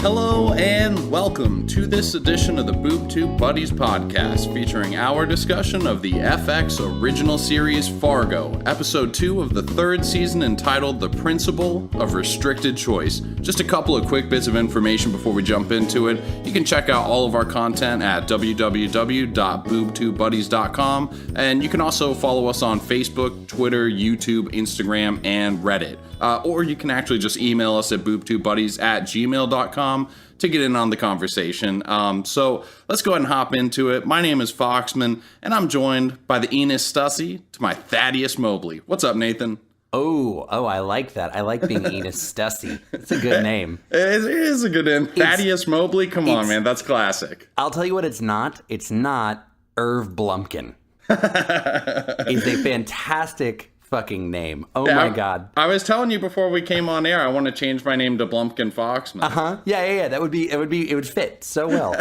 Hello and welcome to this edition of the Boob Tube Buddies podcast, featuring our discussion of the FX original series Fargo, episode 2 of the 3rd season, entitled The Principle of Restricted Choice. Just a couple of quick bits of information before we jump into it. You can check out all of our content at www.boobtubebuddies.com, and you can also follow us on Facebook, Twitter, YouTube, Instagram, and Reddit. Or you can actually just email us at boobtubebuddies@gmail.com to get in on the conversation. So let's go ahead and hop into it. My name is Foxman, and I'm joined by the Enos Stussy to my Thaddeus Mobley. What's up, Nathan? Oh, I like that. I like being Enos Stussy. It's a good name. It is a good name. Thaddeus Mobley? Come on, man. That's classic. I'll tell you what it's not. It's not Irv Blumpkin. It's a fantastic fucking name. Oh yeah, my God. I was telling you before we came on air, I want to change my name to Blumpkin Foxman. Yeah. It would fit so well.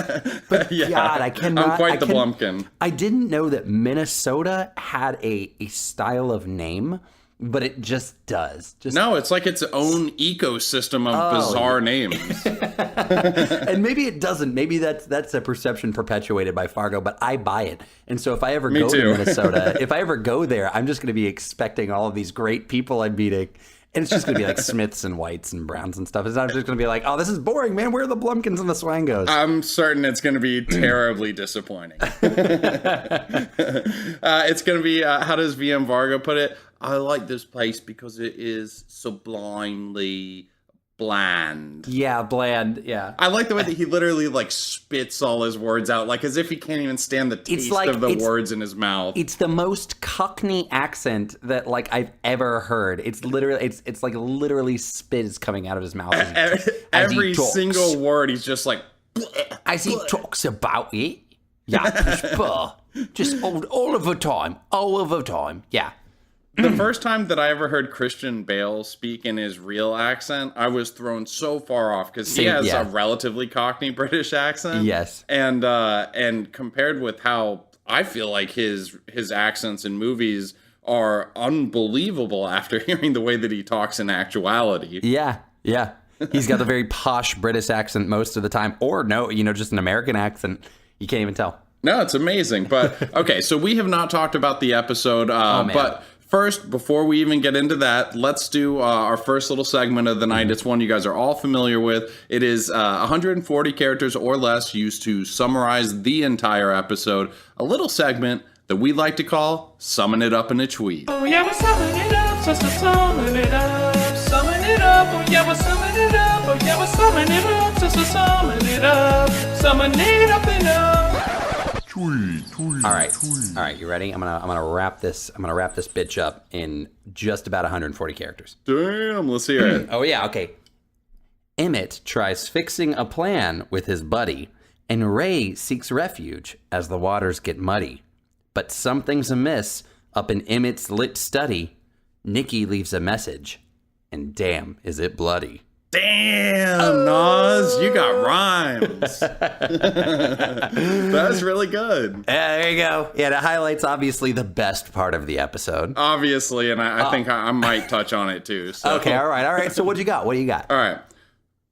But yeah, God, I cannot. I'm quite the Blumpkin. I didn't know that Minnesota had a style of name, but it just does. No, it's like its own ecosystem of bizarre names. And maybe it doesn't. Maybe that's a perception perpetuated by Fargo, but I buy it. And so if I ever go to Minnesota, if I ever go there, I'm just going to be expecting all of these great people I'm meeting. And it's just going to be like Smiths and Whites and Browns and stuff. It's not just going to be like, oh, this is boring, man. Where are the Blumpkins and the Swangos? I'm certain it's going to be terribly disappointing. It's going to be, how does VM Vargo put it? I like this place because it is sublimely bland. Yeah, bland, yeah. I like the way that he literally, like, spits all his words out, like, as if he can't even stand the taste of the words in his mouth. It's the most Cockney accent that, like, I've ever heard. It's literally, it's like literally spit is coming out of his mouth. Every single word, he's just like... As he talks about it, yeah, just all of the time, yeah. The first time that I ever heard Christian Bale speak in his real accent, I was thrown so far off because he has a relatively Cockney British accent. Yes, and compared with how I feel like his accents in movies are unbelievable after hearing the way that he talks in actuality. Yeah. He's got the very posh British accent most of the time, or no, just an American accent. You can't even tell. No, it's amazing. But okay, so we have not talked about the episode, but. First, before we even get into that, let's do our first little segment of the night. It's one you guys are all familiar with. It is 140 characters or less used to summarize the entire episode. A little segment that we like to call Summon It Up in a Tweet. Oh yeah, we're summon it up, so summon it up. Summon it up, oh yeah, we're summon it up. Oh yeah, we're summon it up, so summon it up. Summon it up and up. All right, you ready? I'm gonna wrap this bitch up in just about 140 characters. Damn, let's hear it. Oh yeah, okay. Emmett tries fixing a plan with his buddy, and Ray seeks refuge as the waters get muddy. But something's amiss up in Emmett's lit study. Nikki leaves a message, and damn, is it bloody. Damn, Nas, you got rhymes. That's really good. There you go. Yeah, it highlights obviously the best part of the episode. Obviously, and I think I might touch on it too. So. Okay, all right. So what do you got? All right.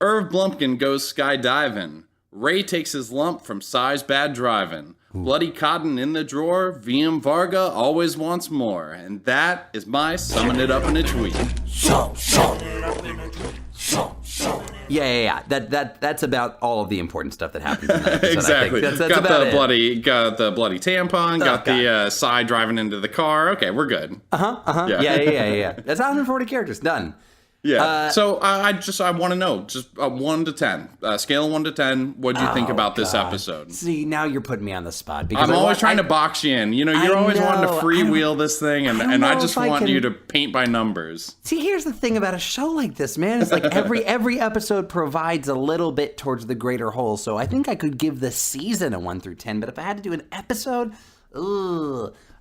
Irv Blumpkin goes skydiving. Ray takes his lump from size bad driving. Bloody cotton in the drawer. VM Varga always wants more. And that is my Summon It Up in a Tweet. Yeah. That's about all of the important stuff that happens in that episode. Exactly. That's got the bloody tampon. Got the side driving into the car. Okay, we're good. Yeah. That's 140 characters done. Yeah. So I want to know, just 1 to 10, scale of 1 to 10. What do you think about this episode? See, now you're putting me on the spot because I'm always trying to box you in. You're always wanting to freewheel this thing, and I just want you to paint by numbers. See, here's the thing about a show like this, man. It's like every episode provides a little bit towards the greater whole. So I think I could give the season a 1 through 10, but if I had to do an episode,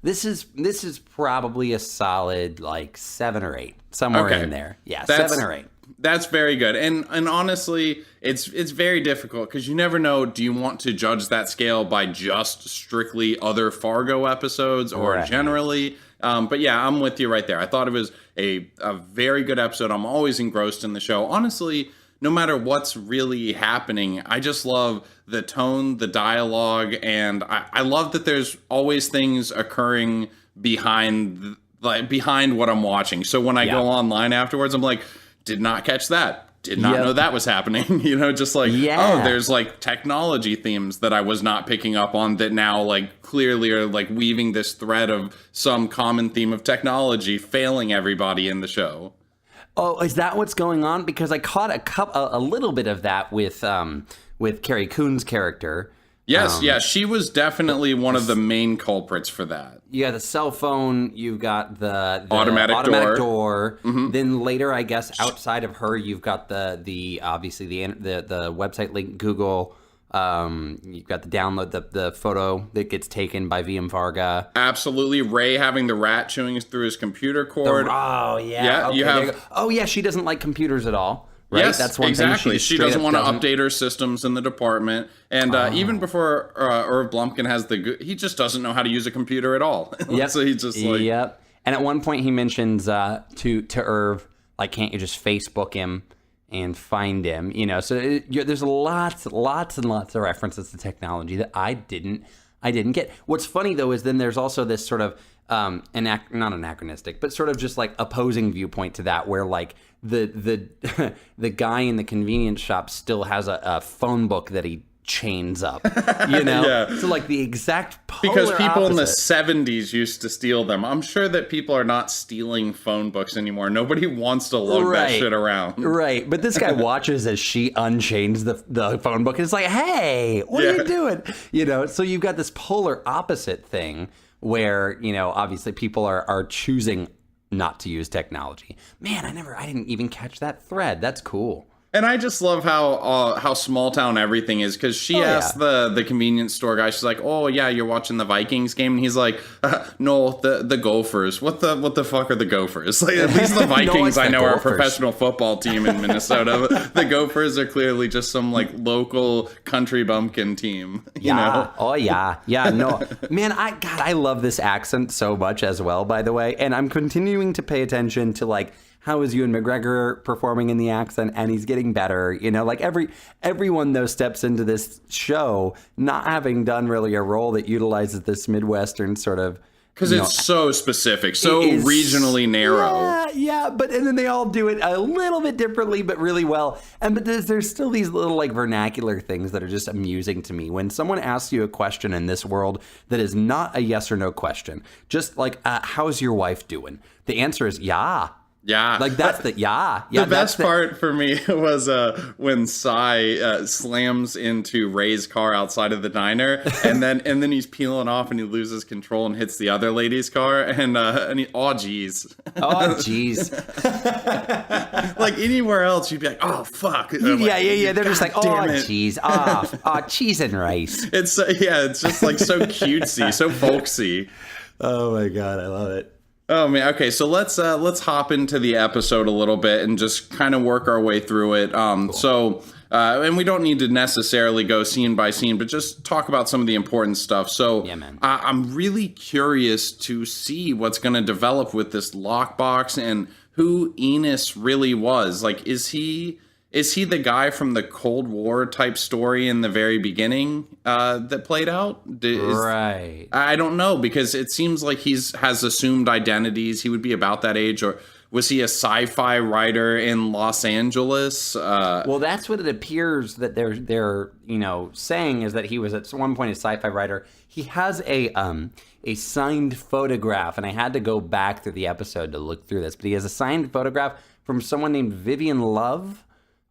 this is probably a solid like 7 or 8, somewhere in there. Yeah, 7 or 8. That's very good. And honestly, it's very difficult because you never know, do you want to judge that scale by just strictly other Fargo episodes or generally? But yeah, I'm with you right there. I thought it was a very good episode. I'm always engrossed in the show. Honestly, no matter what's really happening, I just love the tone, the dialogue, and I love that there's always things occurring behind what I'm watching. So when I go online afterwards, I'm like, did not catch that. Did not know that was happening. Just like, oh, there's like technology themes that I was not picking up on that now like clearly are like weaving this thread of some common theme of technology failing everybody in the show. Oh, is that what's going on? Because I caught a little bit of that with Carrie Coon's character. Yes, she was definitely one of the main culprits for that. You got the cell phone, you got the automatic door. Mm-hmm. Then later, I guess, outside of her, you've got the obviously the website link, Google. You've got the download, the photo that gets taken by VM Varga. Absolutely. Ray having the rat chewing through his computer cord. Yeah, you have. Oh, yeah, she doesn't like computers at all. Right? Yes, that's one exactly. thing. She doesn't want to update her systems in the department. And even before Irv Blumkin has he just doesn't know how to use a computer at all. Yep. So he's just like... Yep. And at one point he mentions to Irv, like, can't you just Facebook him and find him? So there's lots and lots of references to technology that I didn't get. What's funny, though, is then there's also this sort of not anachronistic, but sort of just like opposing viewpoint to that, where like the guy in the convenience shop still has a phone book that he chains up, So like the exact polar because people opposite. in the 70s used to steal them. I'm sure that people are not stealing phone books anymore. Nobody wants to lug that shit around. Right. But this guy watches as she unchains the phone book and it's like, hey, what are you doing? So you've got this polar opposite thing where, obviously people are choosing not to use technology. Man, I didn't even catch that thread. That's cool. And I just love how small town everything is, because she asked the convenience store guy, she's like, oh yeah, you're watching the Vikings game, and he's like, no, the Gophers. What the fuck are the Gophers? Like, at least the Vikings I know are a professional football team in Minnesota. The Gophers are clearly just some like local country bumpkin team. You know? Oh yeah. No, man, I love this accent so much as well, by the way, and I'm continuing to pay attention to like, how is Ewan McGregor performing in the accent? And he's getting better. Like everyone though steps into this show not having done really a role that utilizes this Midwestern sort of, because it's so specific, so regionally narrow. Yeah, and then they all do it a little bit differently, but really well. But there's still these little like vernacular things that are just amusing to me. When someone asks you a question in this world that is not a yes or no question, just like, how's your wife doing? The answer is yeah. Yeah. Like that's the the best part for me was when Cy slams into Ray's car outside of the diner, and then he's peeling off and he loses control and hits the other lady's car, and he, oh geez. Like anywhere else you'd be like, oh fuck. Yeah. They're just like, oh geez. Cheese and rice. It's just like so cutesy, so folksy. Oh my god, I love it. Oh man, okay, so let's hop into the episode a little bit and just kind of work our way through it. Cool. So, and we don't need to necessarily go scene by scene, but just talk about some of the important stuff. So, yeah, man. I'm really curious to see what's going to develop with this lockbox and who Enos really was. Like, is he the guy from the Cold War type story in the very beginning that played out? Right. I don't know, because it seems like has assumed identities. He would be about that age, or was he a sci-fi writer in Los Angeles? Well, that's what it appears that they're saying, is that he was at one point a sci-fi writer. He has a signed photograph, and I had to go back through the episode to look through this, but he has a signed photograph from someone named Vivian Love.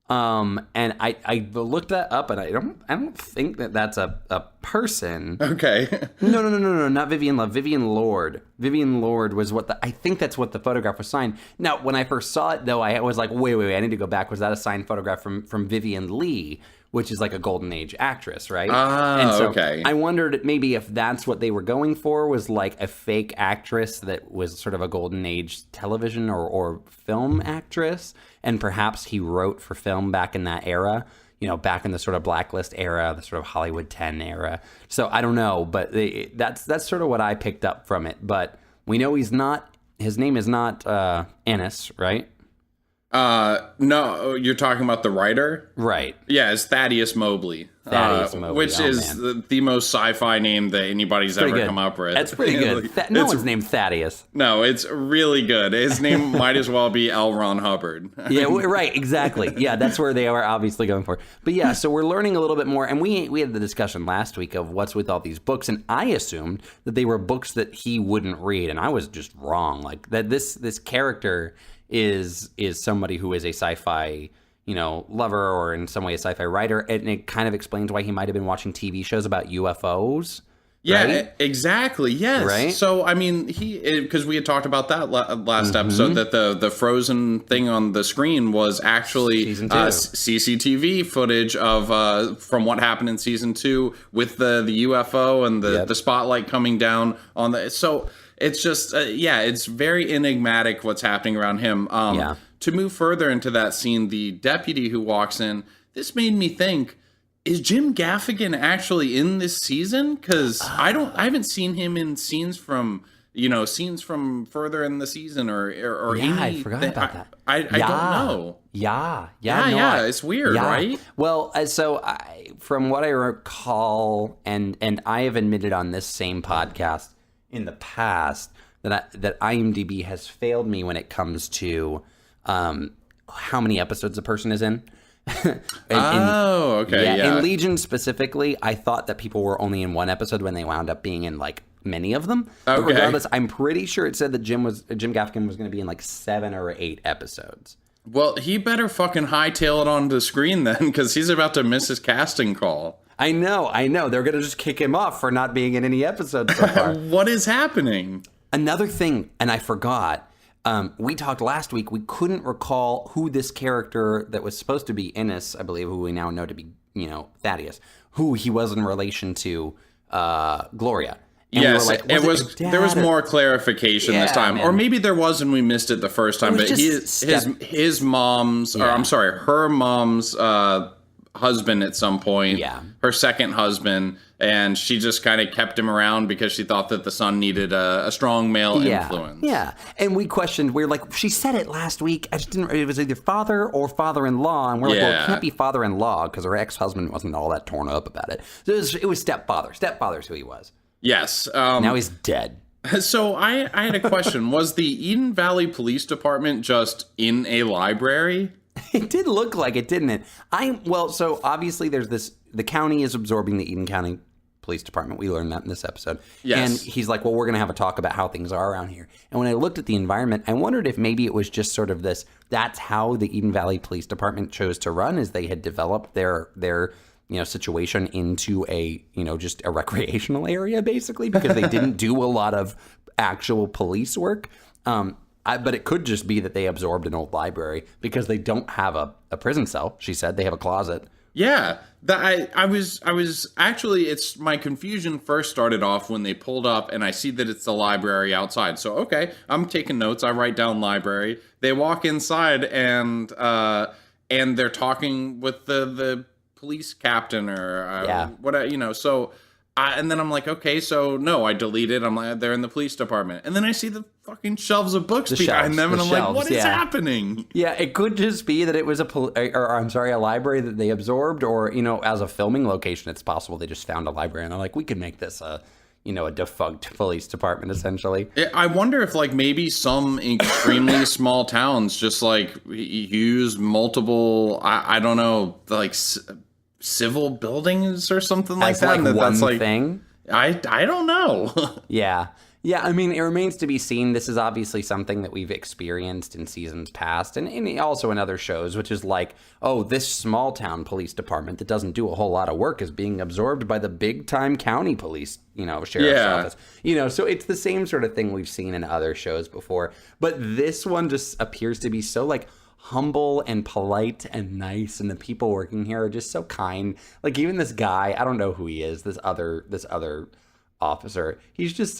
And I looked that up, and I don't think that's a person. Okay. No, not Vivian Love. Vivian Lord. Vivian Lord was I think that's what the photograph was signed. Now, when I first saw it, though, I was like, wait, I need to go back. Was that a signed photograph from Vivian Lee, which is like a golden age actress, right? And so okay. I wondered maybe if that's what they were going for, was like a fake actress that was sort of a golden age television or film actress. And perhaps he wrote for film back in that era, back in the sort of Blacklist era, the sort of Hollywood 10 era. So I don't know, but that's sort of what I picked up from it. But we know his name is not Ennis, right? No, you're talking about the writer? Right. Yeah, it's Thaddeus Mobley. Which is the most sci-fi name that anybody's ever come up with. That's pretty good. No one's named Thaddeus. No, it's really good. His name might as well be L. Ron Hubbard. Yeah, right, exactly. Yeah, that's where they are obviously going for. But yeah, so we're learning a little bit more, and we had the discussion last week of what's with all these books, and I assumed that they were books that he wouldn't read, and I was just wrong. Like that this character is somebody who is a sci-fi, lover, or in some way a sci-fi writer, and it kind of explains why he might have been watching TV shows about UFOs. Yeah, right? Exactly. Yes. Right. So, I mean, because we had talked about that last episode, that the frozen thing on the screen was actually CCTV footage of from what happened in season 2 with the UFO and the spotlight coming down on the. So it's just it's very enigmatic what's happening around him. To move further into that scene, the deputy who walks in, this made me think, is Jim Gaffigan actually in this season? Because I haven't seen him in scenes from further in the season or I forgot about that. I don't know. It's weird, right? Well, from what I recall, and I have admitted on this same podcast in the past that IMDb has failed me when it comes to how many episodes a person is in. In Legion specifically, I thought that people were only in one episode when they wound up being in like many of them. But regardless, I'm pretty sure it said that Jim Gaffigan was going to be in like 7 or 8 episodes. Well, he better fucking hightail it onto the screen then, because he's about to miss his casting call. I know. They're going to just kick him off for not being in any episodes so far. What is happening? Another thing, and I forgot. We talked last week, we couldn't recall who this character that was supposed to be Innes, I believe, who we now know to be, Thaddeus, who he was in relation to Gloria. And yes, there was more clarification this time. Man. Or maybe there was and we missed it the first time. But his mom's, or I'm sorry, her mom's husband at some point, her second husband, and she just kind of kept him around because she thought that the son needed a strong male influence. Yeah, and we were like, she said it last week. It was either father or father-in-law, and we're like, well, it can't be father-in-law because her ex-husband wasn't all that torn up about it. So it was stepfather. Stepfather's who he was. Yes. Now he's dead. So I had a question. Was the Eden Valley Police Department just in a library? It did look like it, didn't it? So obviously there's the county is absorbing the Eden County Police Department. We learned that in this episode. Yes. And he's like, well, we're going to have a talk about how things are around here. And when I looked at the environment, I wondered if maybe it was just sort of that's how the Eden Valley Police Department chose to run, is they had developed their situation into a, just a recreational area, basically, because they didn't do a lot of actual police work. But it could just be that they absorbed an old library because they don't have a prison cell. She said they have a closet. Yeah, I was actually, it's my confusion first started off when they pulled up and I see that it's the library outside. So, okay, I'm taking notes. I write down library. They walk inside and they're talking with the police captain or what, so. And then I'm like, okay, so no, I deleted. I'm like, they're in the police department. And then I see the fucking shelves of books behind them. And I'm like, what is happening? Yeah, it could just be that it was a library that they absorbed, or, as a filming location, it's possible they just found a library and they're like, we could make this a defunct police department, essentially. I wonder if, maybe some extremely small towns just, use multiple, I don't know, civil buildings or something like that. That's one thing. I don't know. Yeah. I mean, it remains to be seen. This is obviously something that we've experienced in seasons past, and also in other shows, which is this small town police department that doesn't do a whole lot of work is being absorbed by the big time county police, sheriff's office. So it's the same sort of thing we've seen in other shows before. But this one just appears to be so humble and polite and nice, and the people working here are just so kind. Even this guy, I don't know who he is, this other officer, he's just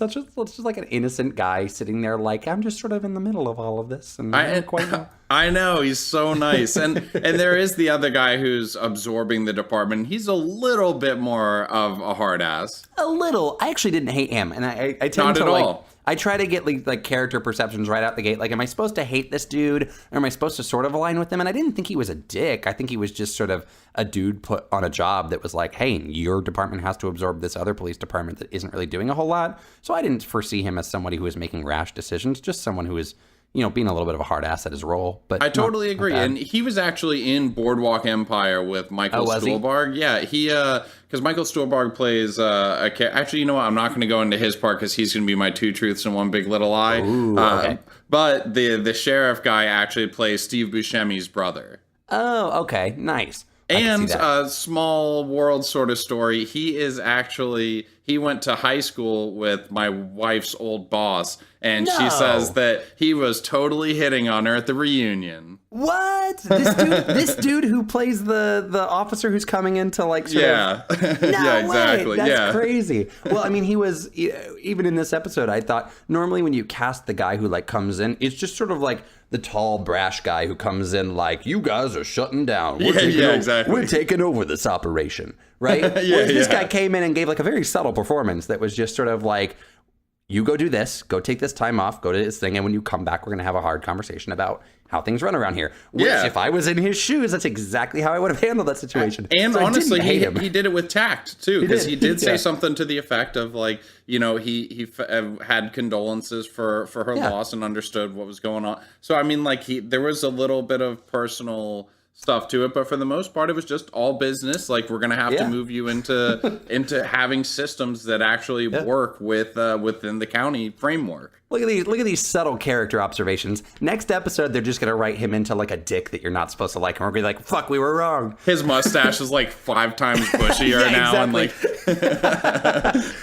like an innocent guy sitting there I'm just sort of in the middle of all of this, and I don't quite know. I know, he's so nice. And there is the other guy who's absorbing the department. He's a little bit more of a hard ass. A little. I actually didn't hate him, and I tend Not to at all. I try to get like character perceptions right out the gate. Like, am I supposed to hate this dude, or am I supposed to sort of align with him? And I didn't think he was a dick. I think he was just sort of a dude put on a job that was like, hey, your department has to absorb this other police department that isn't really doing a whole lot. So I didn't foresee him as somebody who was making rash decisions, just someone who was, being a little bit of a hard ass at his role. But I totally agree. And he was actually in Boardwalk Empire with Michael Stuhlbarg. Yeah, he because Michael Stuhlbarg plays actually, you know what? I'm not going to go into his part because he's going to be my two truths and one big little lie. Ooh, okay. But the sheriff guy actually plays Steve Buscemi's brother. Oh, okay, nice. And a small world sort of story. He went to high school with my wife's old boss, and she says that he was totally hitting on her at the reunion. What? This dude who plays the officer who's coming in to like yeah, exactly. That's crazy. Well, I mean, he was even in this episode. I thought normally when you cast the guy who like comes in, it's just sort of like the tall, brash guy who comes in like, you guys are shutting down. Exactly. We're taking over this operation, right? Whereas this guy came in and gave like a very subtle performance that was just sort of like, you go do this, go take this time off, go to this thing, and when you come back, we're going to have a hard conversation about how things run around here. Which, if I was in his shoes, that's exactly how I would have handled that situation. And so honestly, he did it with tact, too, because he did say something to the effect of, like, he had condolences for her loss and understood what was going on. So, I mean, like, there was a little bit of personal stuff to it, but for the most part, it was just all business. Like, we're gonna have to move you into having systems that actually work within the county framework. Look at these subtle character observations. Next episode, they're just gonna write him into like a dick that you're not supposed to like, and we're gonna be like, "Fuck, we were wrong." His mustache is like 5 times bushier now, exactly. And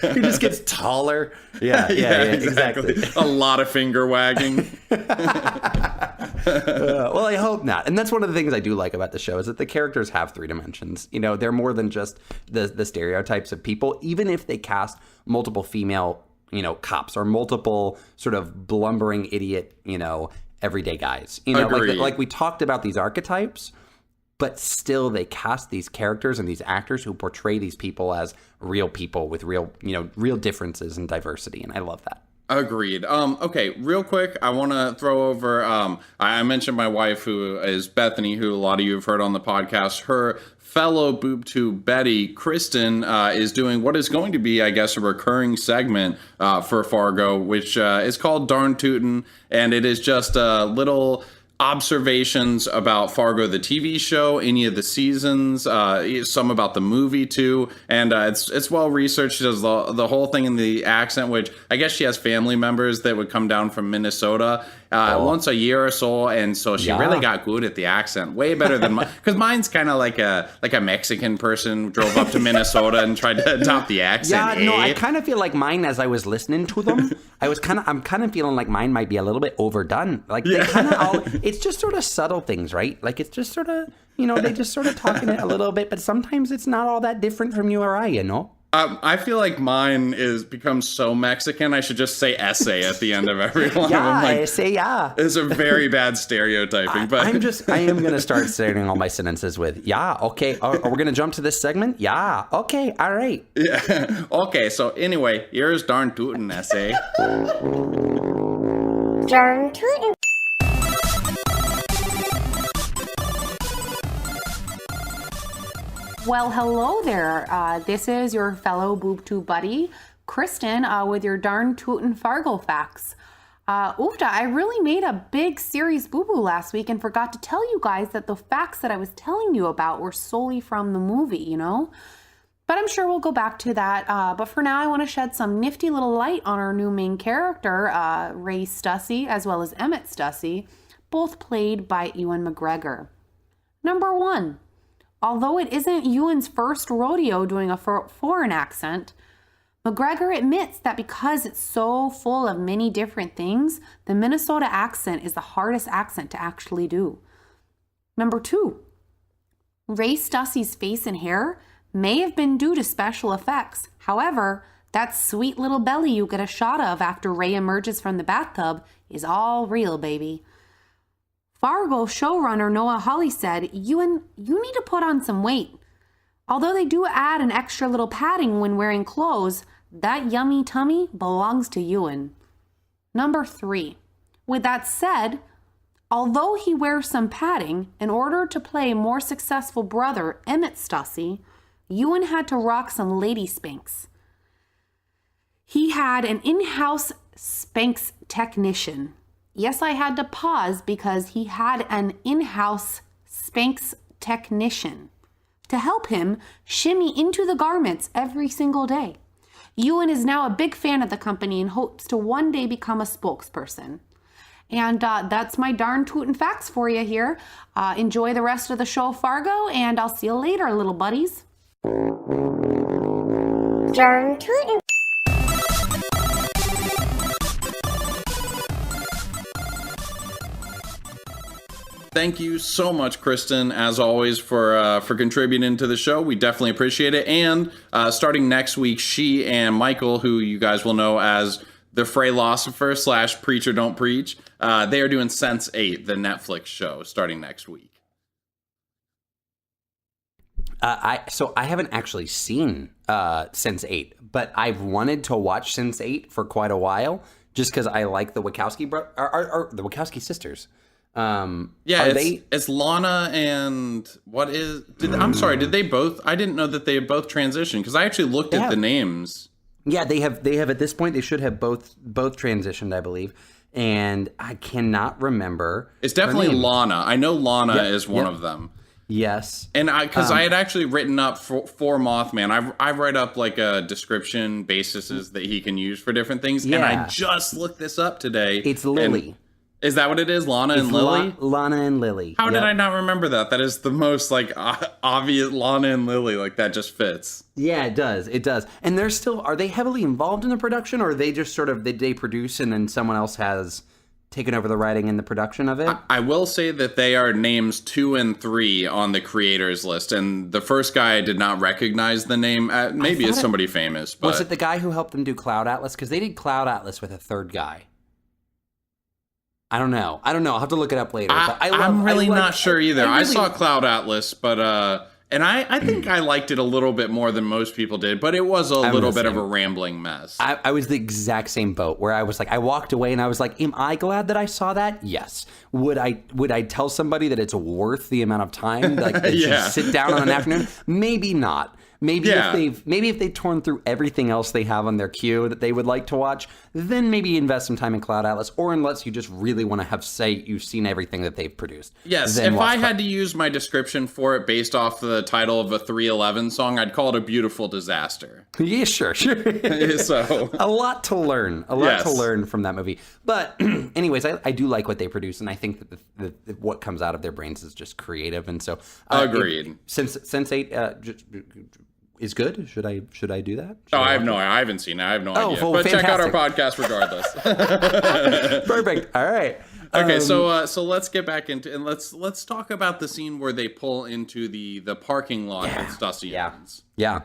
like he just gets taller. Yeah, exactly. A lot of finger wagging. Well, I hope not. And that's one of the things I do like about the show is that the characters have 3 dimensions. They're more than just the stereotypes of people, even if they cast multiple female, cops or multiple sort of blumbering idiot, everyday guys. Like we talked about these archetypes, but still they cast these characters and these actors who portray these people as real people with real differences and diversity. And I love that. Agreed. Okay, real quick, I want to throw over, I mentioned my wife, who is Bethany, who a lot of you have heard on the podcast. Her fellow Boob Tube Betty, Kristen, is doing what is going to be, I guess, a recurring segment for Fargo, which is called Darn Tootin', and it is just a little observations about Fargo the TV show, any of the seasons, some about the movie too, and it's well researched. She does the whole thing in the accent, which I guess she has family members that would come down from Minnesota once a year or so, and so she really got good at the accent, way better than mine, because mine's kind of like a Mexican person drove up to Minnesota and tried to adopt the accent. Yeah, no, I kind of feel like mine, as I was listening to them, I'm kind of feeling like mine might be a little bit overdone. Like they kind of all, it's just sort of subtle things, right? Like it's just sort of, they just sort of talking it a little bit, but sometimes it's not all that different from you or I, I feel like mine becomes so Mexican, I should just say essay at the end of every one of them. Like, essay, it's a very bad stereotyping. But I am going to start starting all my sentences with, okay. Are we going to jump to this segment? Yeah, okay, all right. Yeah, okay, so anyway, here's Darn Tootin' essay. Darn Tootin'. Well, hello there. This is your fellow Boob Tube buddy, Kristen, with your Darn Tootin' Fargo facts. Oofda, I really made a big serious boo-boo last week and forgot to tell you guys that the facts that I was telling you about were solely from the movie, But I'm sure we'll go back to that. But for now, I want to shed some nifty little light on our new main character, Ray Stussy, as well as Emmett Stussy, both played by Ewan McGregor. Number 1. Although it isn't Ewan's first rodeo doing a foreign accent, McGregor admits that because it's so full of many different things, the Minnesota accent is the hardest accent to actually do. Number 2, Ray Stussy's face and hair may have been due to special effects. However, that sweet little belly you get a shot of after Ray emerges from the bathtub is all real, baby. Fargo showrunner Noah Hawley said, Ewan, you need to put on some weight. Although they do add an extra little padding when wearing clothes, that yummy tummy belongs to Ewan. Number 3. With that said, although he wears some padding, in order to play a more successful brother, Emmett Stussy, Ewan had to rock some lady Spanx. He had an in-house Spanx technician. Yes, I had to pause because he had an in-house Spanx technician to help him shimmy into the garments every single day. Ewan is now a big fan of the company and hopes to one day become a spokesperson. And that's my darn tootin' facts for you here. Enjoy the rest of the show, Fargo, and I'll see you later, little buddies. Darn tootin'. Thank you so much, Kristen, as always, for contributing to the show. We definitely appreciate it. And starting next week, she and Michael, who you guys will know as the Fraylosopher / Preacher Don't Preach, they are doing Sense8, the Netflix show, starting next week. So I haven't actually seen Sense8, but I've wanted to watch Sense8 for quite a while, just because I like the Wachowski the Wachowski sisters. It's Lana and I'm sorry, did they both? I didn't know that they had both transitioned because I actually looked at the names. Yeah, they have at this point. They should have both transitioned, I believe. And I cannot remember. It's definitely Lana. I know Lana is one of them. Yes. And because I had actually written up for Mothman, I write up like a description bases that he can use for different things. Yeah. And I just looked this up today. It's Lily. Is that what it is? Lana and Lily? Lana and Lily. How did I not remember that? That is the most like obvious Lana and Lily. Like that just fits. Yeah, it does. It does. And are they heavily involved in the production, or are they just sort of, they produce and then someone else has taken over the writing and the production of it? I will say that they are names 2 and 3 on the creators list. And the first guy I did not recognize the name. Maybe it's somebody famous. But was it the guy who helped them do Cloud Atlas? Because they did Cloud Atlas with a third guy. I don't know. I'll have to look it up later. But I'm really not sure either. I saw Cloud Atlas, but and I think I liked it a little bit more than most people did, but it was a little bit of a rambling mess. I was the exact same boat where I was like, I walked away and I was like, am I glad that I saw that? Yes. Would I tell somebody that it's worth the amount of time like they should sit down on an afternoon? Maybe not. Maybe if they've torn through everything else they have on their queue that they would like to watch, then maybe invest some time in Cloud Atlas, or unless you just really want to have say you've seen everything that they've produced. Yes, if I had to use my description for it based off the title of a 311 song, I'd call it a beautiful disaster. Yeah, sure. So a lot to learn from that movie. But anyways, I do like what they produce, and I think that what comes out of their brains is just creative, and so agreed. Since Sense8 is good. Should I do that? I haven't seen it. I have no idea. Well, but fantastic. Check out our podcast regardless. Perfect. All right. Okay, so let's get back into and let's talk about the scene where they pull into the parking lot with Stussy owns. Yeah.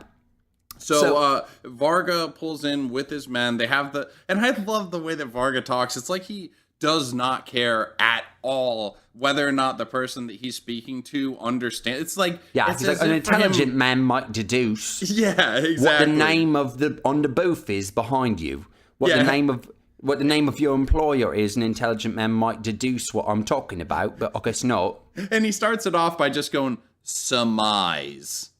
So Varga pulls in with his men. They have and I love the way that Varga talks. It's like he does not care at all whether or not the person that he's speaking to understands. It's like he's like an intelligent man might deduce. Yeah, exactly. What the name of on the booth is behind you. What the name of your employer is. An intelligent man might deduce what I'm talking about, but I guess not. And he starts it off by just going surmise.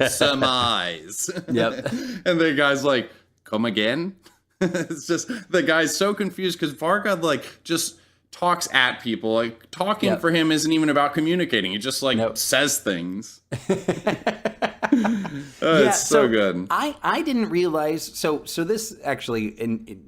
Surmise. Yep. And the guy's like, come again? It's just the guy's so confused because Varga like just talks at people. Like talking for him isn't even about communicating. He just like says things. It's so good. I didn't realize. So this actually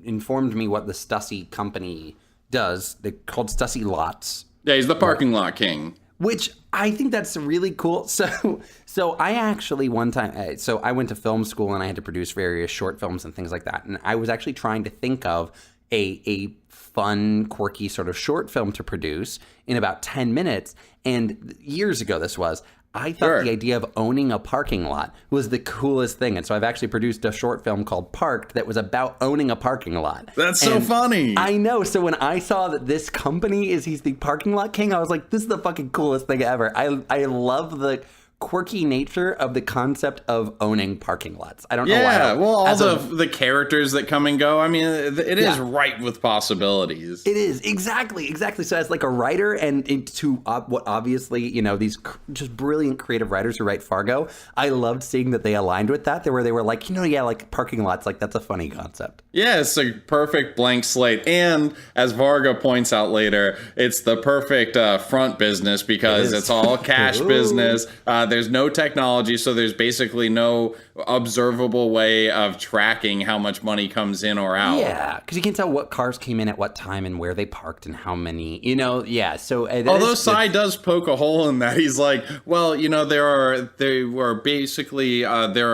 informed me what the Stussy company does. They're called Stussy Lots. Yeah, he's the parking lot king. Which I think that's really cool. So I actually one time, so I went to film school and I had to produce various short films and things like that. And I was actually trying to think of a fun, quirky sort of short film to produce in about 10 minutes. And years ago this was, I thought the idea of owning a parking lot was the coolest thing. And so I've actually produced a short film called Parked that was about owning a parking lot. That's so funny. I know. So when I saw that this company he's the parking lot king, I was like, this is the fucking coolest thing ever. I love the quirky nature of the concept of owning parking lots. I don't know why. Yeah, well, all the characters that come and go. I mean, it is ripe with possibilities. It is, exactly. So as like a writer and to what obviously, you know, these just brilliant creative writers who write Fargo, I loved seeing that they aligned with that. Where they were like, you know, yeah, like parking lots, like that's a funny concept. Yeah, it's a perfect blank slate. And as Fargo points out later, it's the perfect front business because it's all cash business. There's no technology, so there's basically no observable way of tracking how much money comes in or out. Yeah, because you can tell what cars came in at what time and where they parked and how many, you know, yeah. So although Cy does poke a hole in that, he's like, well, you know, there are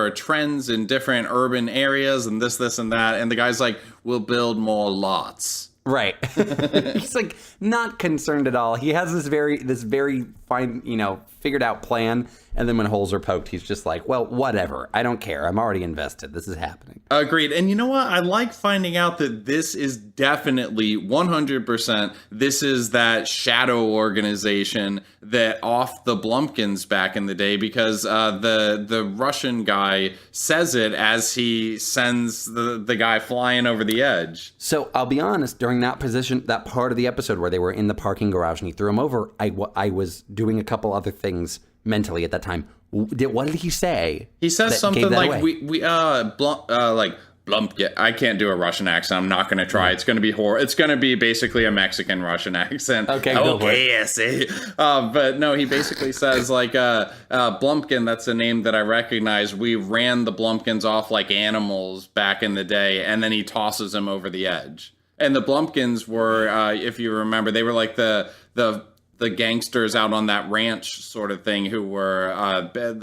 trends in different urban areas and this and that, and the guy's like, we'll build more lots. Right. He's like not concerned at all. He has this very fine, you know, figured out plan. And then when holes are poked, he's just like, well, whatever. I don't care. I'm already invested. This is happening. Agreed. And you know what? I like finding out that this is definitely 100%. This is that shadow organization that off the Blumpkins back in the day, because the Russian guy says it as he sends the guy flying over the edge. So I'll be honest, during that part of the episode where they were in the parking garage and he threw him over, I was doing a couple other things mentally at that time. What did he say? He says something like Blumpkin. I can't do a Russian accent. I'm not going to try. It's going to be horrible. It's going to be basically a Mexican Russian accent. Okay, I see. But no, he basically says like Blumpkin. That's a name that I recognize. We ran the Blumpkins off like animals back in the day, and then he tosses him over the edge. And the Blumpkins were, if you remember, they were like the gangsters out on that ranch sort of thing who were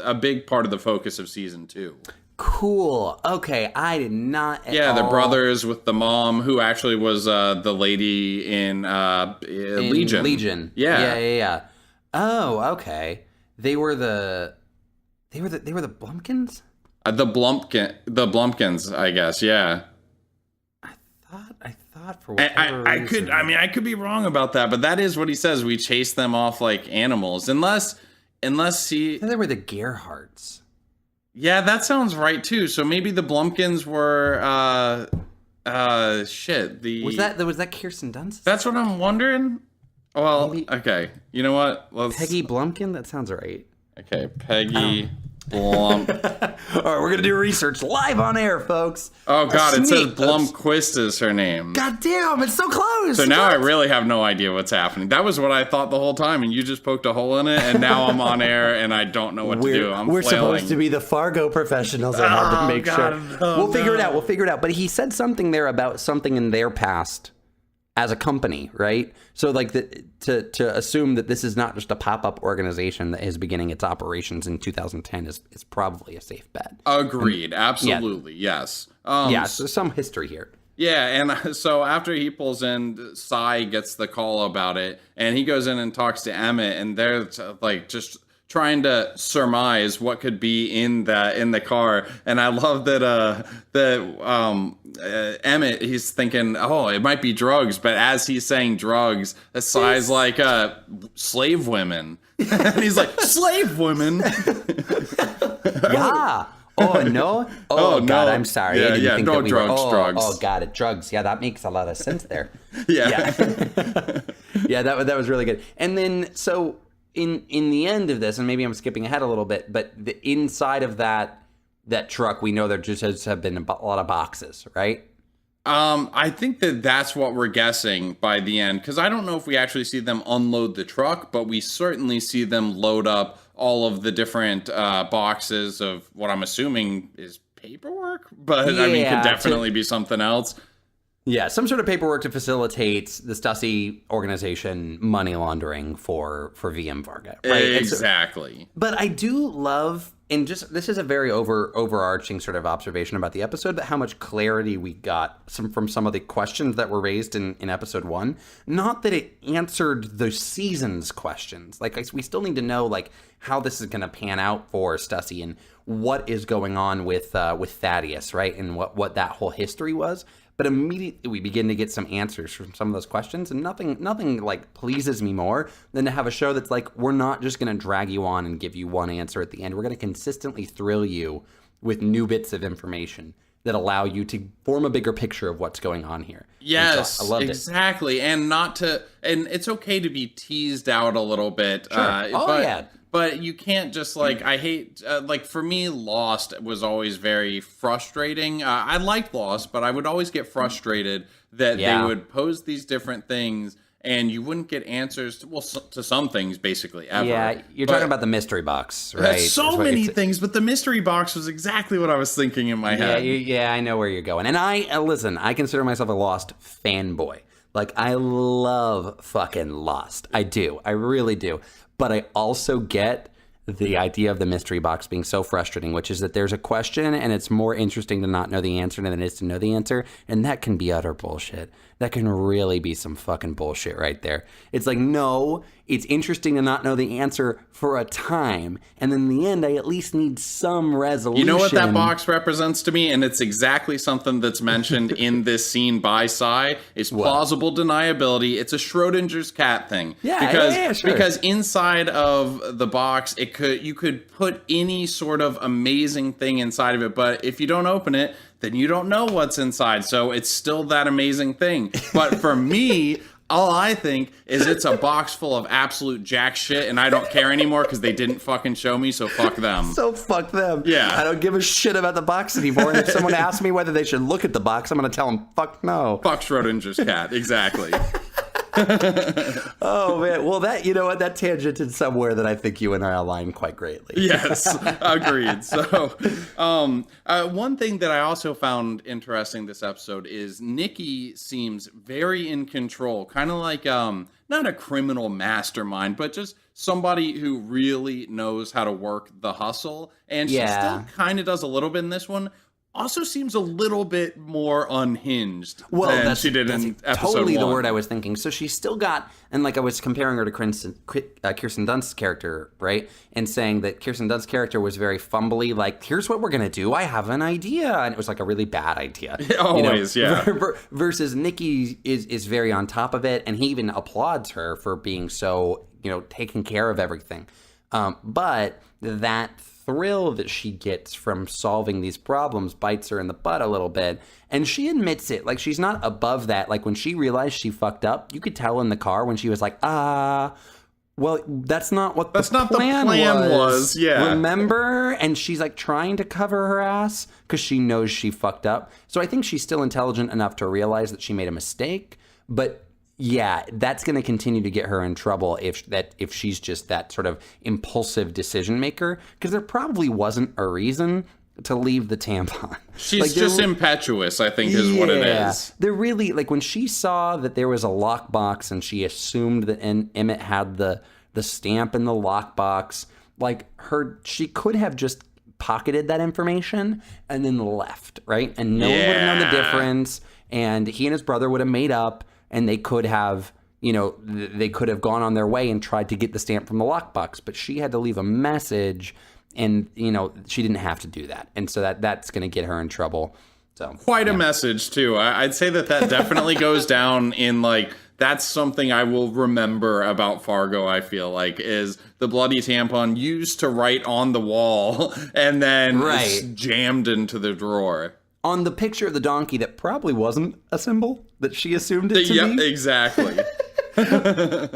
a big part of the focus of season 2. Cool. Okay, I did not at all. The brothers with the mom who actually was the lady in Legion. Yeah. Oh, okay. They were the Blumpkins? The Blumpkins, I guess, yeah. I thought for whatever reason. I could be wrong about that, but that is what he says. We chase them off like animals, unless he. I thought they were the Gerhardts. Yeah, that sounds right too. So maybe the Blumpkins were was that Kirsten Dunst? That's what I'm wondering. Well, maybe. Okay. You know what? Peggy Blumpkin? That sounds right. Okay, Peggy Blump. All right, we're gonna do research live on air, folks. Oh God, it says Blumquist is her name. God damn, it's so close. So now I really have no idea what's happening. That was what I thought the whole time, and you just poked a hole in it, and now I'm on air and I don't know what to do. We're supposed to be the Fargo professionals. I had to make sure. We'll figure it out. We'll figure it out. But he said something there about something in their past as a company, right? So like to assume that this is not just a pop-up organization that is beginning its operations in 2010 is probably a safe bet. Agreed. Absolutely. Yes. So some history here. Yeah, and so after he pulls in, Cy gets the call about it, and he goes in and talks to Emmett, and they're like just trying to surmise what could be in the car. And I love that Emmett, he's thinking, oh, it might be drugs, but as he's saying drugs, Cy's like slave women. And he's like, slave women? Yeah. Oh, no? Oh, God, no. I'm sorry. Yeah, I didn't think no, that drugs. Oh, got it. Drugs. Yeah, that makes a lot of sense there. Yeah. Yeah, that was really good. And then, so in the end of this, and maybe I'm skipping ahead a little bit, but the inside of that truck, we know there just have been a lot of boxes, right? I think that's what we're guessing by the end, because I don't know if we actually see them unload the truck, but we certainly see them load up all of the different boxes of what I'm assuming is paperwork, but I mean, could definitely be something else. Yeah, some sort of paperwork to facilitate the Stussy organization money laundering for VM Fargo. Right? Exactly. But I do love, and just this is a very overarching sort of observation about the episode, but how much clarity we got from some of the questions that were raised in episode 1. Not that it answered the season's questions. Like, we still need to know like how this is going to pan out for Stussy and what is going on with Thaddeus, right? And what that whole history was. But immediately we begin to get some answers from some of those questions, and nothing like pleases me more than to have a show that's like, we're not just going to drag you on and give you one answer at the end. We're going to consistently thrill you with new bits of information that allow you to form a bigger picture of what's going on here. Yes, so I loved exactly. And it's okay to be teased out a little bit. Sure. But you can't just I hate, for me, Lost was always very frustrating. I liked Lost, but I would always get frustrated that they would pose these different things and you wouldn't get answers to some things basically ever. Yeah, you're talking about the mystery box, right? So many things, but the mystery box was exactly what I was thinking in my head. Yeah, I know where you're going. And I consider myself a Lost fanboy. Like, I love fucking Lost. I do. I really do. But I also get the idea of the mystery box being so frustrating, which is that there's a question and it's more interesting to not know the answer than it is to know the answer. And that can be utter bullshit. That can really be some fucking bullshit right there. It's like, no, it's interesting to not know the answer for a time. And then in the end, I at least need some resolution. You know what that box represents to me? And it's exactly something that's mentioned in this scene by Sai. It's plausible deniability. It's a Schrodinger's cat thing. Sure. Because inside of the box, you could put any sort of amazing thing inside of it. But if you don't open it, then you don't know what's inside. So it's still that amazing thing. But for me, all I think is it's a box full of absolute jack shit, and I don't care anymore because they didn't fucking show me, so fuck them. So fuck them. Yeah. I don't give a shit about the box anymore. And if someone asks me whether they should look at the box, I'm going to tell them, fuck no. Fuck Schrodinger's cat, exactly. Oh man, well that tangented somewhere that I think you and I align quite greatly. Yes, agreed. So one thing that I also found interesting this episode is Nikki seems very in control, kind of like not a criminal mastermind, but just somebody who really knows how to work the hustle, and she still kind of does a little bit in this one. Also seems a little bit more unhinged than she did in episode totally 1. The word I was thinking. So she's still got, and like I was comparing her to Kirsten Dunst's character, right? And saying that Kirsten Dunst's character was very fumbly, like, here's what we're going to do. I have an idea. And it was like a really bad idea. Always, yeah. Versus Nikki is very on top of it. And he even applauds her for being so, taking care of everything. But that thrill that she gets from solving these problems bites her in the butt a little bit, and she admits it. Like, she's not above that. Like, when she realized she fucked up, you could tell in the car when she was like, well, that's not what the plan was. Yeah, remember? And she's like trying to cover her ass because she knows she fucked up. So I think she's still intelligent enough to realize that she made a mistake, but yeah, that's going to continue to get her in trouble if she's just that sort of impulsive decision maker, because there probably wasn't a reason to leave the tampon. She's just impetuous, I think, is what it is. They're really, like, when she saw that there was a lockbox and she assumed that Emmett had the stamp in the lockbox, like, she could have just pocketed that information and then left, right? And no one would have known the difference, and he and his brother would have made up. And they could have, they could have gone on their way and tried to get the stamp from the lockbox. But she had to leave a message, and, she didn't have to do that. And so that's going to get her in trouble. So quite a message, too. I'd say that definitely goes down in, like, that's something I will remember about Fargo, I feel like, is the bloody tampon used to write on the wall and then jammed into the drawer. On the picture of the donkey that probably wasn't a symbol that she assumed it to be. Yep, exactly.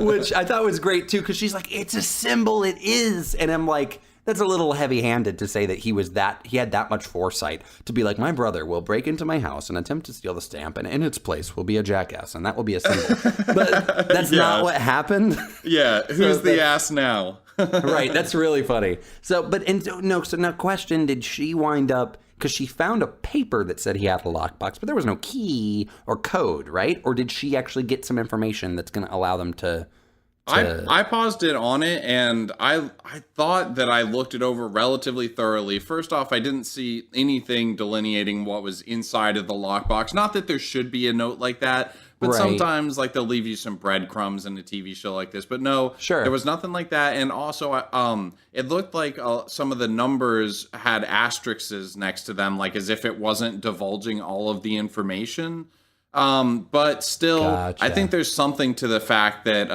Which I thought was great, too, because she's like, it's a symbol, it is. And I'm like, that's a little heavy-handed to say that he had that much foresight to be like, my brother will break into my house and attempt to steal the stamp, and in its place will be a jackass, and that will be a symbol. But that's not what happened. Yeah, who's the ass now? Right, that's really funny. So now question, did she wind up... Because she found a paper that said he had a lockbox, but there was no key or code, right? Or did she actually get some information that's going to allow them to I paused it on it, and I thought that I looked it over relatively thoroughly. First off, I didn't see anything delineating what was inside of the lockbox. Not that there should be a note like that, but sometimes like they'll leave you some breadcrumbs in a TV show like this. But no, there was nothing like that. And also, it looked like some of the numbers had asterisks next to them, like as if it wasn't divulging all of the information. But still, I think there's something to the fact that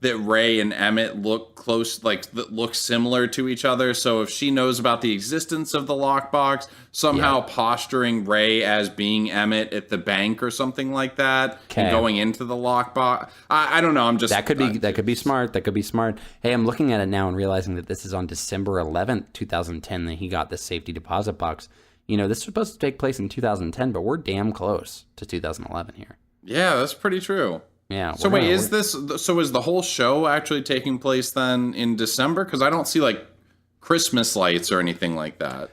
that Ray and Emmett look close, like look similar to each other. So if she knows about the existence of the lockbox, somehow posturing Ray as being Emmett at the bank or something like that, and going into the lockbox, I don't know. I'm just that could be smart. That could be smart. Hey, I'm looking at it now and realizing that this is on December 11th, 2010. That he got this safety deposit box. You know, this is supposed to take place in 2010, but we're damn close to 2011 here. Yeah, that's pretty true. Yeah. So wait, is the whole show actually taking place then in December? Because I don't see like Christmas lights or anything like that.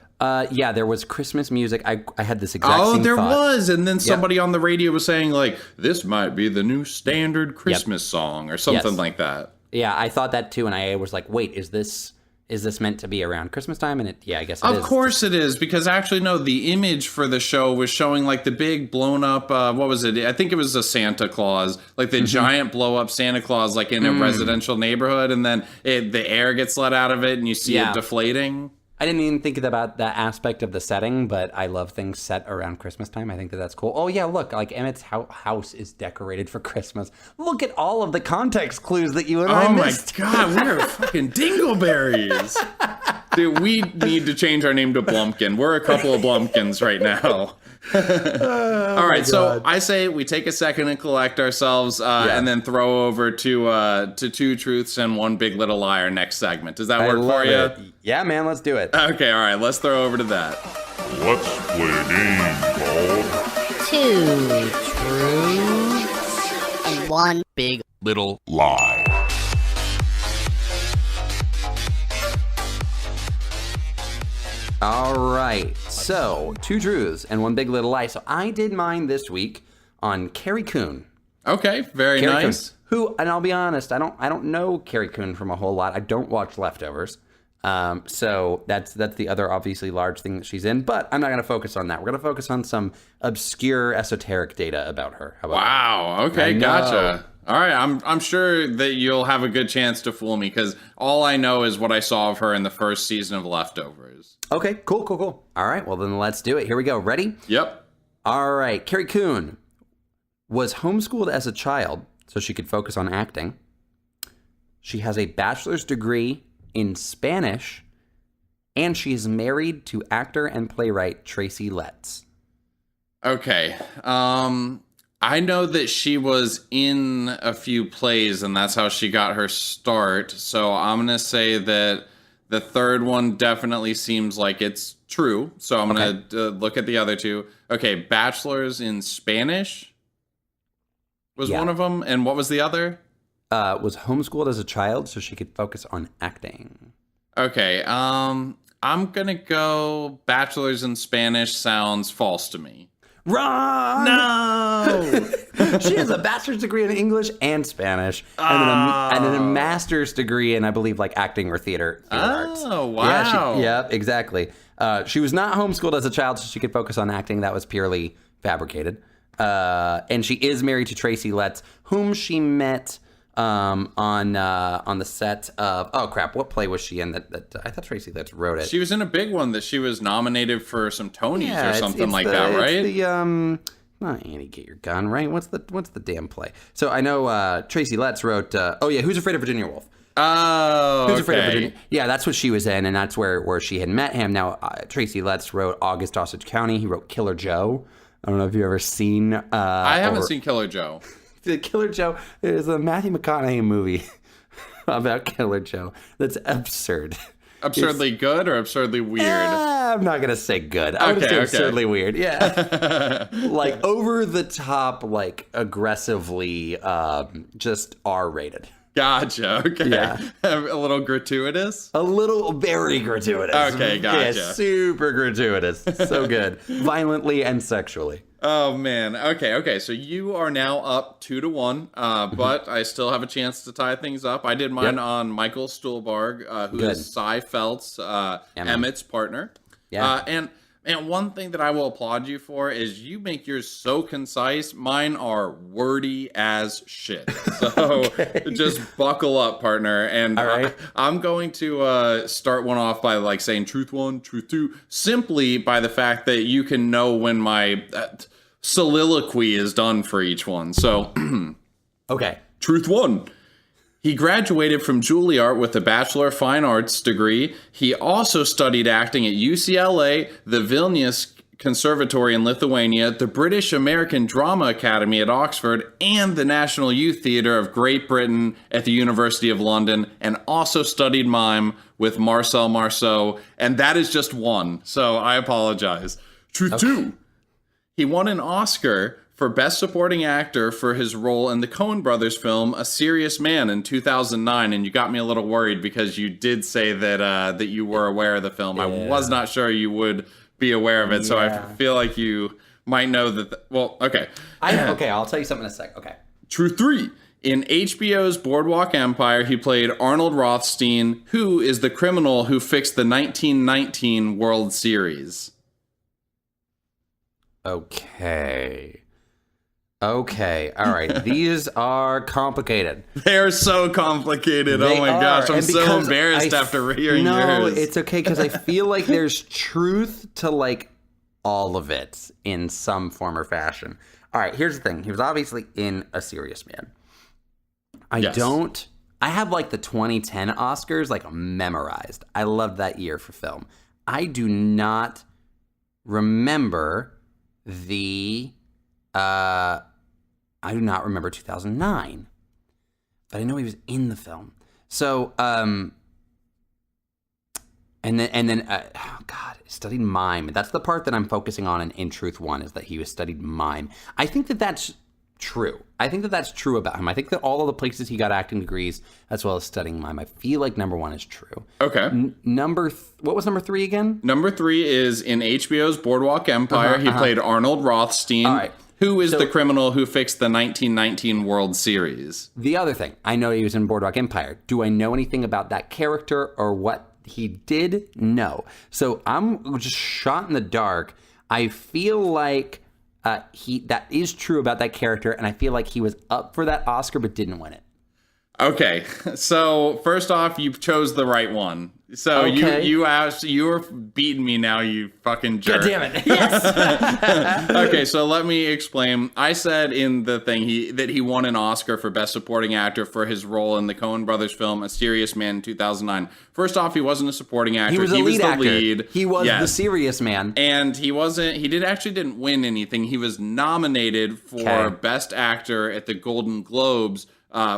Yeah, there was Christmas music. I had this exact same there thought. was. And then somebody on the radio was saying like, this might be the new standard Christmas song or something like that. Yeah, I thought that too. And I was like, wait, is this meant to be around Christmas time? And I guess it is. Of course it is, because actually, no, the image for the show was showing like the big blown up, what was it? I think it was a Santa Claus, like the giant blow up Santa Claus, like in a residential neighborhood. And then the air gets let out of it and you see it deflating. I didn't even think about that aspect of the setting, but I love things set around Christmas time. I think that's cool. Oh, yeah, look, like Emmett's house is decorated for Christmas. Look at all of the context clues that you and I missed. Oh, my God, we're fucking dingleberries. Dude, we need to change our name to Blumpkin. We're a couple of Blumpkins right now. All right, so I say we take a second and collect ourselves and then throw over to Two Truths and One Big Little Liar next segment. Does that work for you? Yeah, man, let's do it. Okay, all right, let's throw over to that. Let's play a game called Two Truths and One Big Little Lie. All right, so Two Truths and One Big Little Lie. So I did mine this week on Carrie Coon. Okay, very nice. Coon, who, and I'll be honest, I don't know Carrie Coon from a whole lot. I don't watch Leftovers. So that's the other obviously large thing that she's in, but I'm not going to focus on that. We're going to focus on some obscure esoteric data about her. How about that? Okay, gotcha. All right, I'm sure that you'll have a good chance to fool me, because all I know is what I saw of her in the first season of Leftovers. Okay, cool. All right, well then let's do it. Here we go. Ready? Yep. All right, Carrie Coon was homeschooled as a child so she could focus on acting. She has a bachelor's degree in Spanish, and she is married to actor and playwright Tracy Letts. Okay. I know that she was in a few plays, and that's how she got her start. So I'm going to say that the third one definitely seems like it's true. So I'm going to look at the other two. Okay, bachelor's in Spanish was one of them. And what was the other? Was homeschooled as a child so she could focus on acting. Okay, I'm going to go bachelor's in Spanish sounds false to me. Wrong! No! She has a bachelor's degree in English and Spanish, and then a master's degree in, I believe, like acting or theater arts. Oh, wow. Yeah, exactly. She was not homeschooled as a child so she could focus on acting. That was purely fabricated. And she is married to Tracy Letts, whom she met on the set of, oh crap, what play was she in that I thought Tracy Letts wrote it? She was in a big one that she was nominated for some Tonys or something like that, right? It's the not Annie, Get Your Gun, right? What's the damn play? So I know Tracy Letts wrote Who's Afraid of Virginia Woolf? Oh, Who's Afraid of Virginia? Yeah, that's what she was in, and that's where she had met him. Now Tracy Letts wrote August Osage County. He wrote Killer Joe. I don't know if you've ever seen. I haven't seen Killer Joe. The Killer Joe is a Matthew McConaughey movie about Killer Joe. That's absurd. Absurdly good or absurdly weird? I'm not going to say good. I would say absurdly weird. Yeah. Like over the top, like aggressively just R-rated. Gotcha. Okay. Yeah. A little gratuitous? A little, very gratuitous. Okay, gotcha. Yeah, super gratuitous. So good. Violently and sexually. Oh man. Okay. So you are now up 2-1, but I still have a chance to tie things up. I did mine on Michael Stuhlbarg, who is Cy Felt's Emmett's partner. Yeah. And one thing that I will applaud you for is you make yours so concise. Mine are wordy as shit. So just buckle up, partner. And I'm going to start one off by like saying truth 1, truth 2, simply by the fact that you can know when my soliloquy is done for each one. So, Truth 1. He graduated from Juilliard with a Bachelor of Fine Arts degree. He also studied acting at UCLA, the Vilnius Conservatory in Lithuania, the British American Drama Academy at Oxford, and the National Youth Theatre of Great Britain at the University of London, and also studied mime with Marcel Marceau. And that is just one, so I apologize. Truth 2. He won an Oscar for Best Supporting Actor for his role in the Coen Brothers film A Serious Man in 2009, and you got me a little worried because you did say that you were aware of the film. I was not sure you would be aware of it, so I feel like you might know that. I'll tell you something in a sec. Okay. Truth 3. In HBO's Boardwalk Empire, he played Arnold Rothstein, who is the criminal who fixed the 1919 World Series. Okay, all right. These are complicated. They're so complicated. Oh my gosh, I'm so embarrassed after hearing yours. No, it's okay because I feel like there's truth to like all of it in some form or fashion. All right, here's the thing. He was obviously in A Serious Man. I have like the 2010 Oscars like memorized. I love that year for film. I do not remember I do not remember 2009, but I know he was in the film. So, studied mime. That's the part that I'm focusing on in Truth 1 is that he was studied mime. I think that that's true. I think that that's true about him. I think that all of the places he got acting degrees as well as studying mime, I feel like number 1 is true. Okay. What was number 3 again? Number 3 is in HBO's Boardwalk Empire. He played Arnold Rothstein. All right. Who is the criminal who fixed the 1919 World Series? The other thing, I know he was in Boardwalk Empire. Do I know anything about that character or what he did? No. So I'm just shot in the dark. I feel like that is true about that character, and I feel like he was up for that Oscar but didn't win it. Okay, so first off, you chose the right one. So you're beating me now, you fucking jerk. God damn it! Yes. Okay, so let me explain. I said in the thing that he won an Oscar for Best Supporting Actor for his role in the Coen Brothers film A Serious Man in 2009. First off, he wasn't a supporting actor. He was the lead. He was the serious man, and he wasn't. He didn't win anything. He was nominated for Best Actor at the Golden Globes.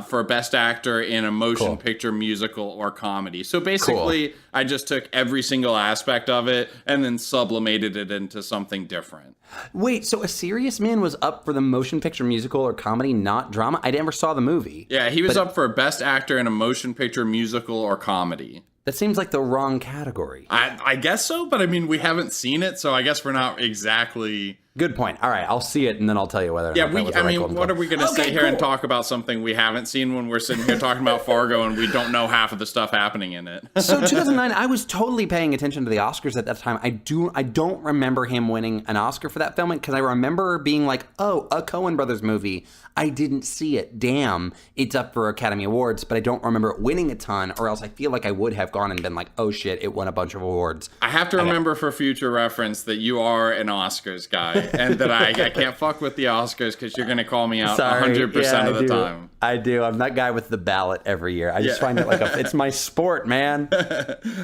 For Best Actor in a Motion Picture, Musical, or Comedy. So basically, I just took every single aspect of it and then sublimated it into something different. Wait, so A Serious Man was up for the Motion Picture, Musical, or Comedy, not drama? I never saw the movie. Yeah, he was up for Best Actor in a Motion Picture, Musical, or Comedy. That seems like the wrong category. I guess so, but I mean, we haven't seen it, so I guess we're not exactly... Good point. All right, I'll see it, and then I'll tell you whether or not that was the right Golden what are we going to sit here and talk about something we haven't seen when we're sitting here talking about Fargo and we don't know half of the stuff happening in it? So 2009, I was totally paying attention to the Oscars at that time. I don't remember him winning an Oscar for that film because I remember being like, oh, a Coen Brothers movie. I didn't see it. Damn, it's up for Academy Awards, but I don't remember it winning a ton, or else I feel like I would have gone and been like, oh shit, it won a bunch of awards. I have to remember for future reference that you are an Oscars guy, and that I can't fuck with the Oscars because you're going to call me out 100% of the time. I do. I'm that guy with the ballot every year. I just find it like it's my sport, man.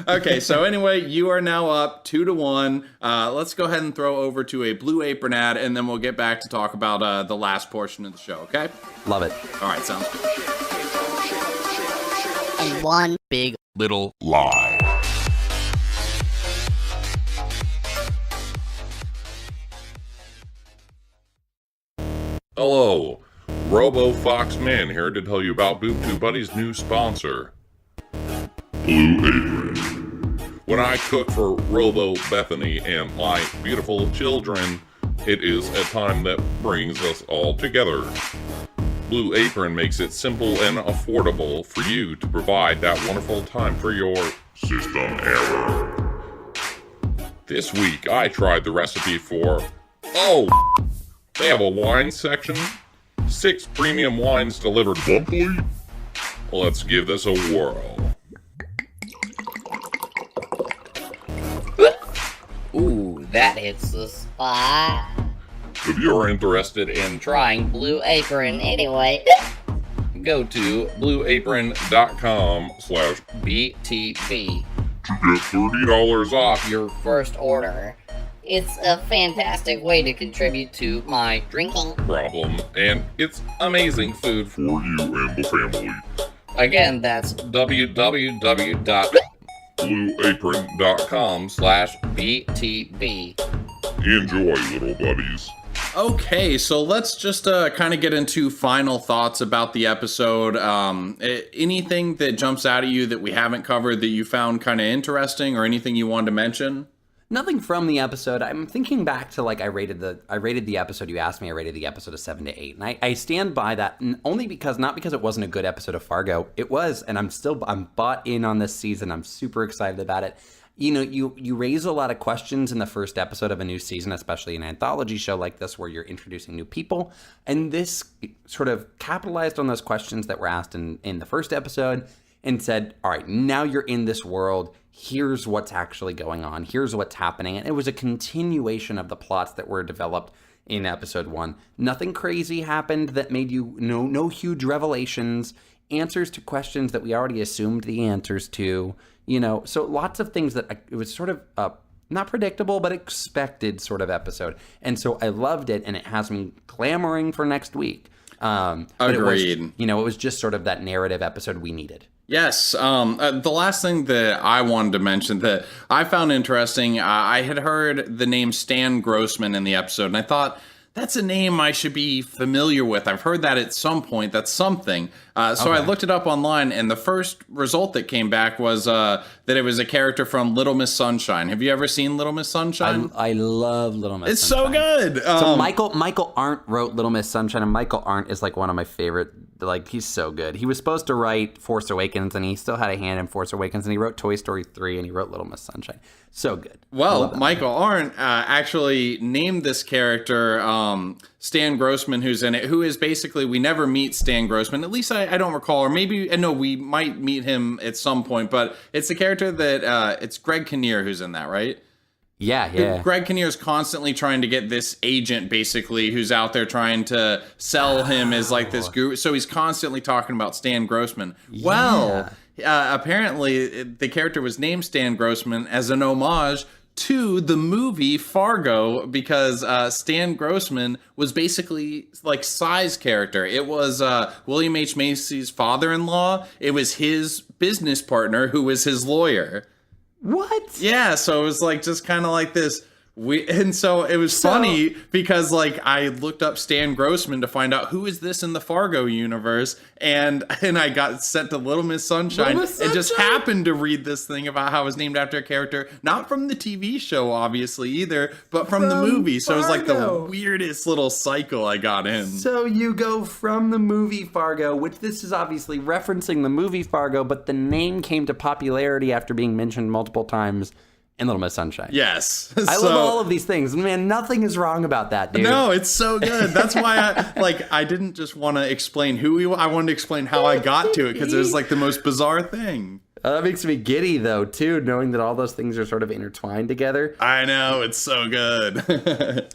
Okay, so anyway, you are now up 2-1. Let's go ahead and throw over to a Blue Apron ad, and then we'll get back to talk about the last portion of the show, okay? Love it. All right, sounds good. And one big little lie. Hello, Robo Foxman here to tell you about Boob Tube Buddies' new sponsor, Blue Apron. When I cook for Robo Bethany and my beautiful children, It is a time that brings us all together. Blue Apron makes it simple and affordable for you to provide that wonderful time for your system error. This week, I tried the recipe for... Oh! They have a wine section? 6 premium wines delivered monthly? Let's give this a whirl. Ooh, that hits the spot. If you're interested in Trying Blue Apron anyway. go to blueapron.com/BTB to get $30 off Your first order. It's a fantastic way to contribute to my drinking. problem, and it's amazing food for you and the family. Again, that's blueapron.com/BTB. Enjoy, little buddies. Okay, so let's just kind of get into final thoughts about the episode. Anything that jumps out at you that we haven't covered that you found kind of interesting, or anything you wanted to mention? Nothing from the episode. I'm thinking back to I rated the episode. You asked me. I rated the episode a 7 to 8, and I stand by that. Only because not because it wasn't a good episode of Fargo. It was, and I'm bought in on this season. I'm super excited about it. You know, you raise a lot of questions in the first episode of a new season, especially an anthology show like this where you're introducing new people. And this sort of capitalized on those questions that were asked in the first episode and said, all right, now you're in this world. Here's what's actually going on. Here's what's happening. And it was a continuation of the plots that were developed in episode 1. Nothing crazy happened that made you no huge revelations, answers to questions that we already assumed the answers to. You know, so lots of things that it was sort of not predictable, but expected sort of episode. And so I loved it, and it has me clamoring for next week. Agreed. It was just sort of that narrative episode we needed. Yes. The last thing that I wanted to mention that I found interesting, I had heard the name Stan Grossman in the episode, and I thought, that's a name I should be familiar with. I've heard that at some point. That's something. So I looked it up online, and the first result that came back was that it was a character from Little Miss Sunshine. Have you ever seen Little Miss Sunshine? I love Little Miss It's so Sunshine. good. So Michael Arndt wrote Little Miss Sunshine, and Michael Arndt is one of my favorite. He's so good. He was supposed to write Force Awakens, and he still had a hand in Force Awakens, and he wrote Toy Story 3, and he wrote Little Miss Sunshine. So good. Well, Michael Arndt actually named this character Stan Grossman, who's in it, who is basically, we never meet Stan Grossman. At least I don't recall, or maybe, no, we might meet him at some point, but it's the character that, it's Greg Kinnear who's in that, right? Yeah. Greg Kinnear is constantly trying to get this agent, basically, who's out there trying to sell him as this guru. So he's constantly talking about Stan Grossman. Yeah. Well, apparently the character was named Stan Grossman as an homage to the movie Fargo, because Stan Grossman was basically Cy's character. It was William H. Macy's father-in-law. It was his business partner who was his lawyer. What? Yeah, so it was just kind of this. And so it was funny because I looked up Stan Grossman to find out who is this in the Fargo universe, and I got sent to Little Miss Sunshine and just happened to read this thing about how it was named after a character, not from the TV show obviously either, but from the movie. So it was the weirdest little cycle I got in. So you go from the movie Fargo, which this is obviously referencing the movie Fargo, but the name came to popularity after being mentioned multiple times in Little Miss Sunshine. Yes. I love all of these things. Man, nothing is wrong about that, dude. No, it's so good. That's why I didn't just want to explain who he was. I wanted to explain how I got to it, because it was the most bizarre thing. That makes me giddy, though, too, knowing that all those things are sort of intertwined together. I know, it's so good.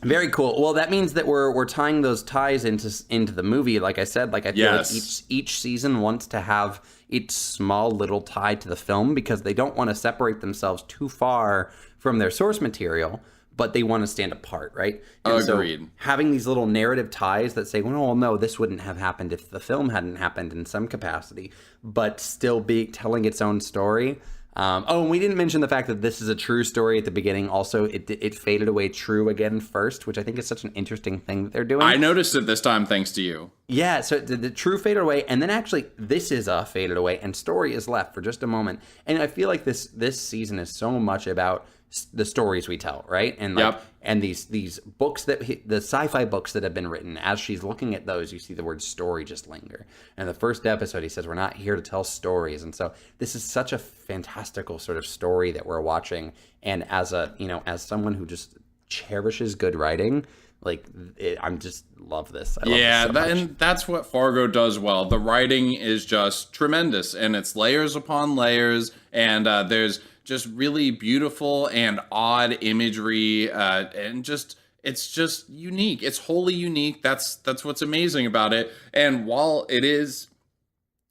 Very cool. Well, that means that we're tying those ties into the movie. Like I said, I feel like each season wants to have its small little tie to the film, because they don't want to separate themselves too far from their source material, but they want to stand apart, right? And agreed. So having these little narrative ties that say, well, no, this wouldn't have happened if the film hadn't happened in some capacity, but still be telling its own story. And we didn't mention the fact that this is a true story at the beginning. Also, it faded away true again first, which I think is such an interesting thing that they're doing. I noticed it this time thanks to you. Yeah, so the true faded away, and then actually this is faded away, and story is left for just a moment. And I feel like this season is so much about the stories we tell, right? And like, and these books the sci-fi books that have been written, as she's looking at those, you see the word story just linger. And the first episode, he says, we're not here to tell stories. And so this is such a fantastical sort of story that we're watching. And as as someone who just cherishes good writing, like I'm just love this. I love this so much. And that's what Fargo does well. The writing is just tremendous, and it's layers upon layers, and there's just really beautiful and odd imagery, and it's just unique. It's wholly unique. That's what's amazing about it. And while it is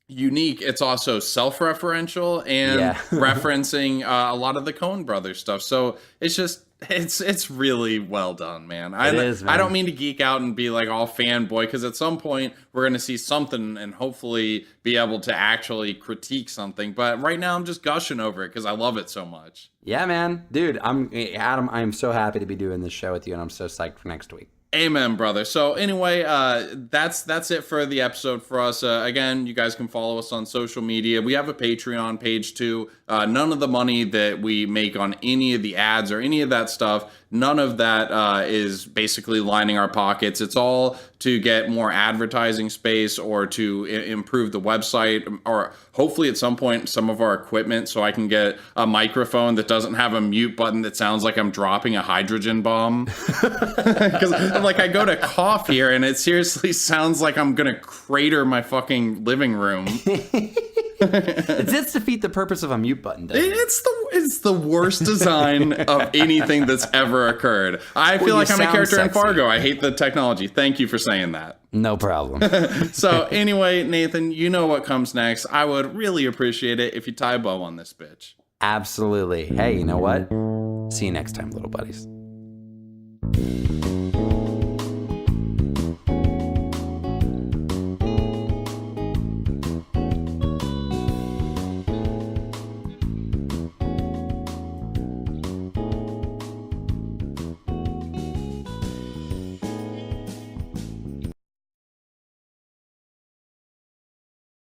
unique, it's also self-referential and referencing a lot of the Coen Brothers stuff. So it's really well done, man. I don't mean to geek out and be like all fanboy, because at some point we're going to see something and hopefully be able to actually critique something. But right now I'm just gushing over it because I love it so much. Yeah, man. Dude, Adam, I'm so happy to be doing this show with you, and I'm so psyched for next week. Amen, brother. So anyway, that's it for the episode for us. Again, you guys can follow us on social media. We have a Patreon page too. None of the money that we make on any of the ads or any of that stuff, none of that is basically lining our pockets. It's all to get more advertising space or to improve the website, or hopefully at some point some of our equipment, so I can get a microphone that doesn't have a mute button that sounds like I'm dropping a hydrogen bomb. Because like I go to cough here and it seriously sounds like I'm gonna crater my fucking living room. It does defeat the purpose of a mute button, doesn't it? It's the worst design of anything that's ever occurred. I feel like I'm a character in Fargo. I hate the technology. Thank you for saying that. No problem. So anyway, Nathan, you know what comes next. I would really appreciate it if you tie a bow on this bitch. Absolutely. Hey, you know what? See you next time, little buddies.